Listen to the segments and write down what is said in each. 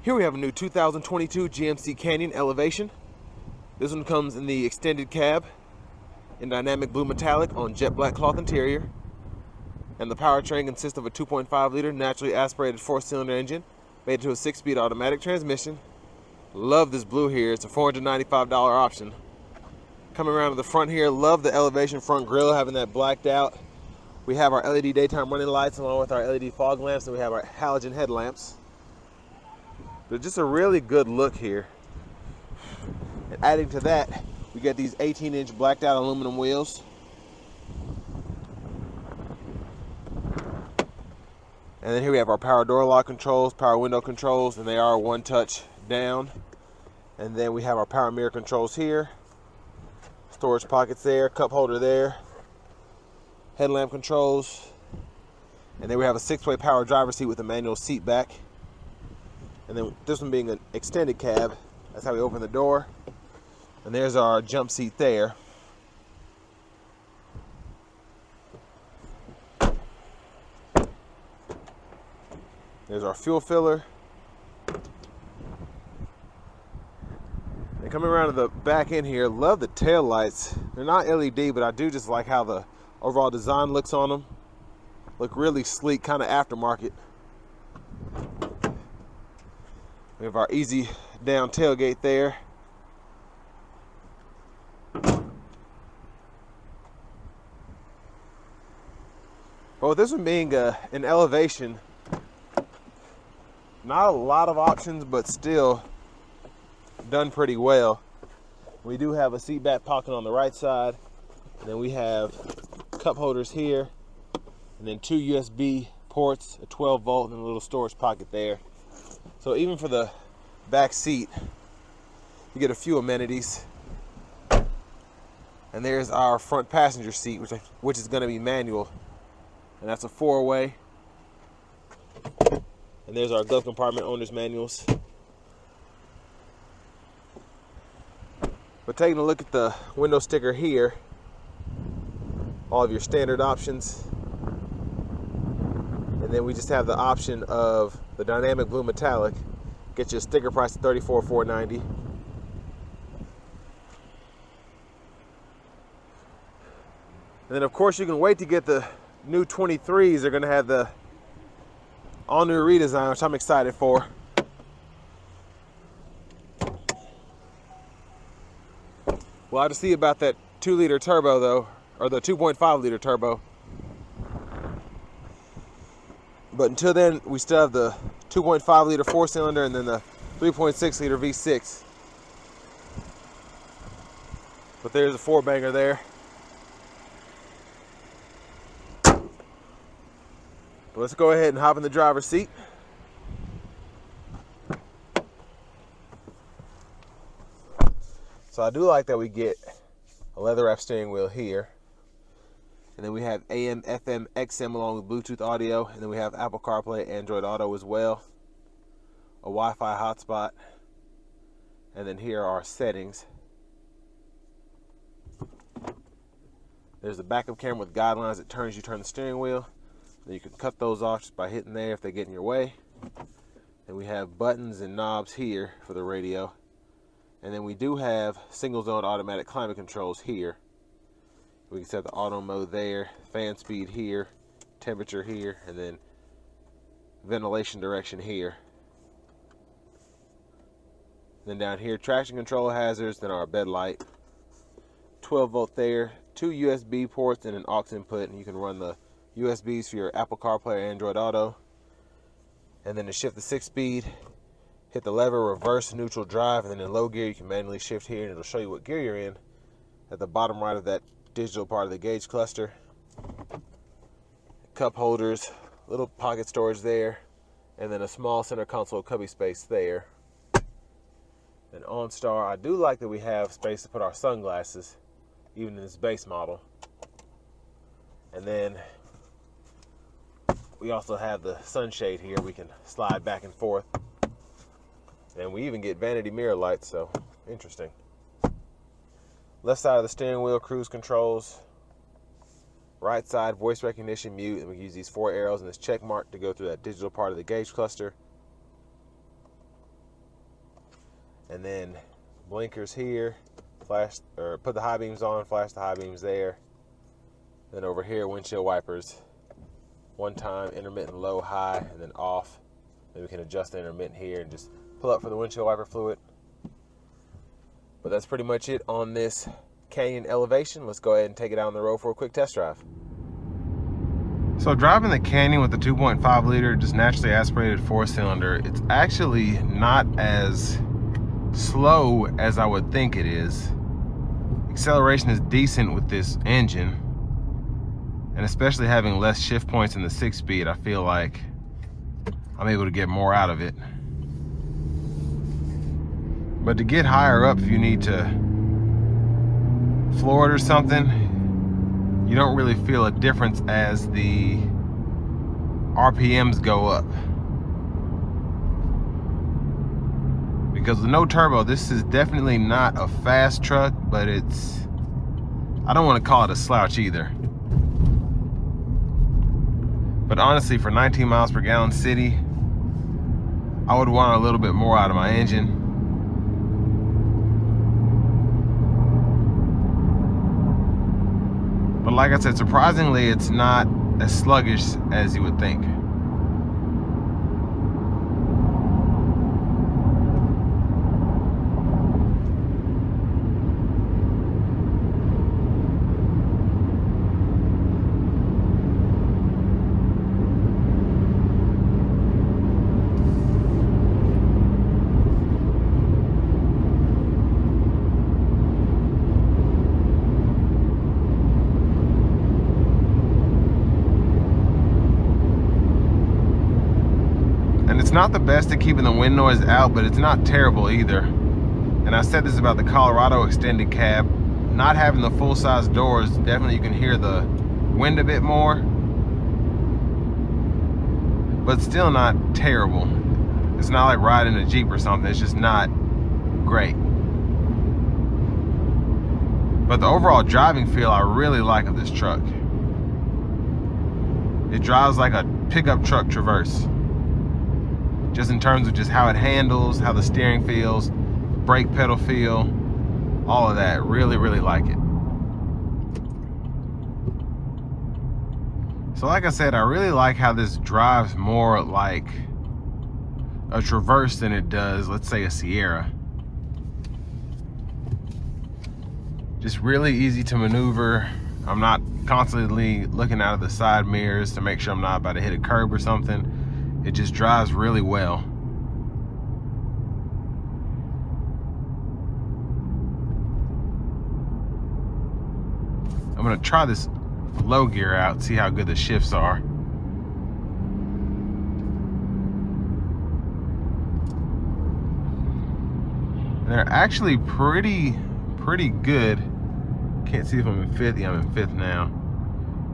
Here we have a new 2022 GMC Canyon Elevation. This one comes in the extended cab in dynamic blue metallic on jet black cloth interior. And the powertrain consists of a 2.5 liter naturally aspirated 4-cylinder engine made to a 6-speed automatic transmission. Love this blue here. It's a $495 option. Coming around to the front here, love the Elevation front grille, having that blacked out. We have our LED daytime running lights along with our LED fog lamps, and we have our halogen headlamps. But just a really good look here. And adding to that, we get these 18-inch blacked out aluminum wheels. And then here we have our power door lock controls, power window controls, and they are one touch down. And then we have our power mirror controls here. Storage pockets there, cup holder there. Headlamp controls. And then we have a 6-way power driver's seat with a manual seat back. And then this one being an extended cab, that's how we open the door. And there's our jump seat there. There's our fuel filler. And coming around to the back end here, love the tail lights. They're not LED, but I do just like how the overall design looks on them. Look really sleek, kind of aftermarket. We have our easy down tailgate there. But with this one being an Elevation, not a lot of options, but still done pretty well. We do have a seat back pocket on the right side, and then we have cup holders here, and then 2 USB ports, a 12 volt, and a little storage pocket there. So even for the back seat, you get a few amenities. And there's our front passenger seat, which is going to be manual, and that's a 4-way. And there's our glove compartment owner's manuals. But taking a look at the window sticker here, all of your standard options. And then we just have the option of the dynamic blue metallic. Get you a sticker price of $34,490. And then of course you can wait to get the new 23s. They're going to have the all new redesign, which I'm excited for. We'll have to see about that 2-liter turbo though, or the 2.5-liter turbo. But until then, we still have the 2.5-liter 4-cylinder and then the 3.6-liter V6. But there's a 4-banger there. But let's go ahead and hop in the driver's seat. So I do like that we get a leather wrap steering wheel here. And then we have AM, FM, XM along with Bluetooth audio. And then we have Apple CarPlay, Android Auto as well. A Wi-Fi hotspot. And then here are our settings. There's the backup camera with guidelines that turns you turn the steering wheel. Then you can cut those off just by hitting there if they get in your way. And we have buttons and knobs here for the radio. And then we do have single zone automatic climate controls here. We can set the auto mode there, fan speed here, temperature here, and then ventilation direction here. Then down here, traction control hazards, then our bed light. 12 volt there, 2 USB ports and an aux input, and you can run the USBs for your Apple CarPlay or Android Auto. And then to shift the 6-speed, hit the lever, reverse, neutral, drive, and then in low gear you can manually shift here and it'll show you what gear you're in at the bottom right of that digital part of the gauge cluster. Cup holders, little pocket storage there, and then a small center console cubby space there. And OnStar, I do like that we have space to put our sunglasses, even in this base model. And then we also have the sunshade here. We can slide back and forth. And we even get vanity mirror lights, so interesting. Left side of the steering wheel, cruise controls. Right side, voice recognition, mute, and we use these 4 arrows and this check mark to go through that digital part of the gauge cluster. And then blinkers here, flash or put the high beams on, flash the high beams there. Then over here, windshield wipers. One time, intermittent low, high, and then off. Then we can adjust the intermittent here and just pull up for the windshield wiper fluid. But that's pretty much it on this Canyon Elevation. Let's go ahead and take it out on the road for a quick test drive. So driving the Canyon with the 2.5 liter, just naturally aspirated 4-cylinder, it's actually not as slow as I would think it is. Acceleration is decent with this engine, and especially having less shift points in the 6-speed, I feel like I'm able to get more out of it. But to get higher up, if you need to floor it or something, you don't really feel a difference as the RPMs go up. Because with no turbo, this is definitely not a fast truck, but it's, I don't want to call it a slouch either. But honestly, for 19 miles per gallon city, I would want a little bit more out of my engine. But like I said, surprisingly, it's not as sluggish as you would think. It's not the best at keeping the wind noise out, but it's not terrible either. And I said this about the Colorado extended cab. Not having the full-size doors, definitely you can hear the wind a bit more, but still not terrible. It's not like riding a Jeep or something. It's just not great. But the overall driving feel I really like of this truck. It drives like a pickup truck Traverse. Just in terms of just how it handles, how the steering feels, brake pedal feel, all of that. Really, really like it. So like I said, I really like how this drives more like a Traverse than it does, let's say, a Sierra. Just really easy to maneuver. I'm not constantly looking out of the side mirrors to make sure I'm not about to hit a curb or something. It just drives really well. I'm gonna try this low gear out, see how good the shifts are. They're actually pretty good. Can't see if I'm in fifth. Yeah, I'm in fifth now.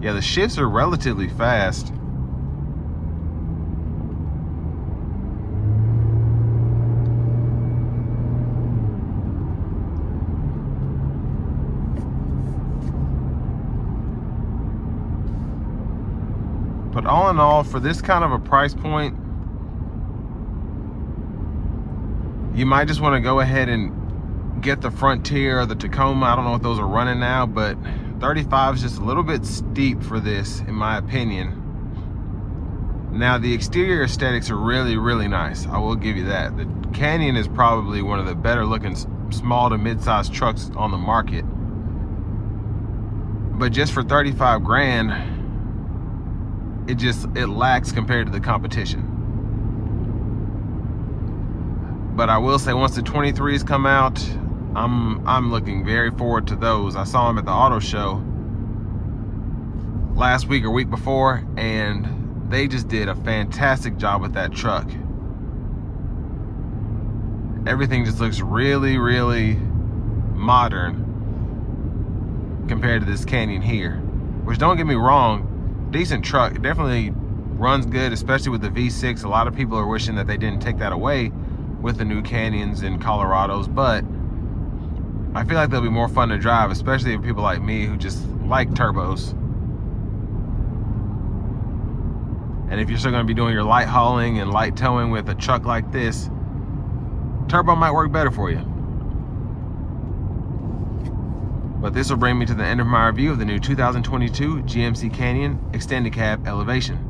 Yeah, the shifts are relatively fast. But all in all, for this kind of a price point, you might just want to go ahead and get the Frontier or the Tacoma. I don't know what those are running now, but 35 is just a little bit steep for this, in my opinion. Now, the exterior aesthetics are really, really nice. I will give you that. The Canyon is probably one of the better looking small to mid-sized trucks on the market. But just for 35 grand, it lacks compared to the competition. But I will say, once the 23s come out, I'm looking very forward to those. I saw them at the auto show last week or week before, and they just did a fantastic job with that truck. Everything just looks really, really modern compared to this Canyon here. Which, don't get me wrong, decent truck. It definitely runs good, especially with the V6. A lot of people are wishing that they didn't take that away with the new Canyons and Colorados, but I feel like they'll be more fun to drive, especially for people like me who just like turbos. And if you're still going to be doing your light hauling and light towing with a truck like this, Turbo might work better for you. But this will bring me to the end of my review of the new 2022 GMC Canyon Extended Cab Elevation.